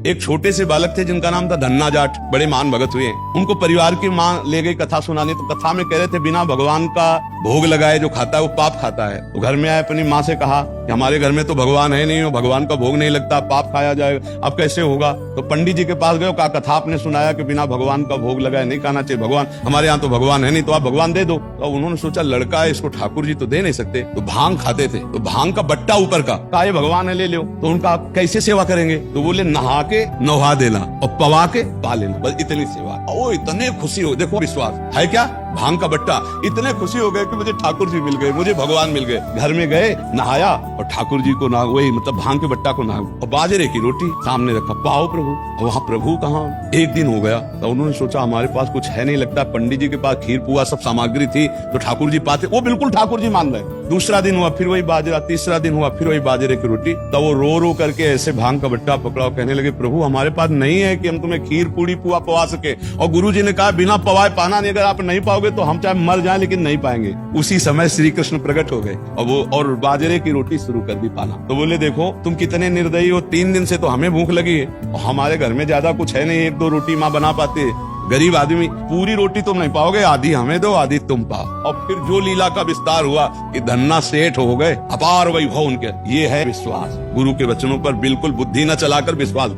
एक छोटे से बालक थे जिनका नाम था धन्ना जाट, बड़े महान भगत हुए। उनको परिवार की माँ ले गई कथा सुनाने, तो कथा में कह रहे थे बिना भगवान का भोग लगाए जो खाता है वो पाप खाता है। तो घर में आए, अपनी माँ से कहा कि हमारे घर में तो भगवान है नहीं, भगवान का भोग नहीं लगता, पाप खाया जाएगा, अब कैसे होगा। तो पंडित जी के पास गए, कहा कथा आपने सुनाया कि बिना भगवान का भोग लगाए नहीं खाना चाहिए, भगवान हमारे यहाँ तो भगवान है नहीं, तो आप भगवान दे दो। तो उन्होंने सोचा लड़का है, इसको ठाकुर जी तो दे नहीं सकते, तो भांग खाते थे, तो भांग का बट्टा ऊपर का, कहा ये भगवान है ले लो। तो उनका कैसे सेवा करेंगे, तो बोले नहा के नहा देना और पवा के पा लेना, बस इतनी सेवा। ओ इतने खुशी हो, देखो विश्वास है क्या, भांग का बट्टा, इतने खुशी हो गए कि मुझे ठाकुर जी मिल गए, मुझे भगवान मिल गए। घर में गए, नहाया और ठाकुर जी को ना वही मतलब भांग के बट्टा को नहा और बाजरे की रोटी सामने रखा, पाओ प्रभु। वहाँ प्रभु कहाँ, एक दिन हो गया तो उन्होंने सोचा हमारे पास कुछ है नहीं लगता, पंडित जी के पास खीर पुआ सब सामग्री थी तो ठाकुर जी पाते, वो बिल्कुल ठाकुर जी मान रहे। दूसरा दिन हुआ फिर वही बाजरा, तीसरा दिन हुआ फिर वही बाजरे की रोटी। तब वो रो रो करके ऐसे भांग का बट्टा पकड़ा, कहने लगे प्रभु हमारे पास नहीं है कि हम तुम्हें खीर पूड़ी पुआ पवा सके, और गुरु जी ने कहा बिना पवाए पाना नहीं, अगर आप नहीं पाओगे तो हम चाहे मर जाएं लेकिन नहीं पाएंगे। उसी समय श्री कृष्ण प्रकट हो गए और बाजरे की रोटी शुरू कर दी पाना। तो बोले देखो तुम कितने निर्दयी हो, 3 दिन से तो हमें भूख लगी है और हमारे घर में ज्यादा कुछ है नहीं, 1-2 रोटी माँ बना पाते है, गरीब आदमी, पूरी रोटी तुम नहीं पाओगे, आधी हमें दो आधी तुम पाओ। और फिर जो लीला का विस्तार हुआ कि धन्ना सेठ हो गए, अपार वैभव उनके। ये है विश्वास, गुरु के वचनों पर बिल्कुल बुद्धि न चलाकर विश्वास।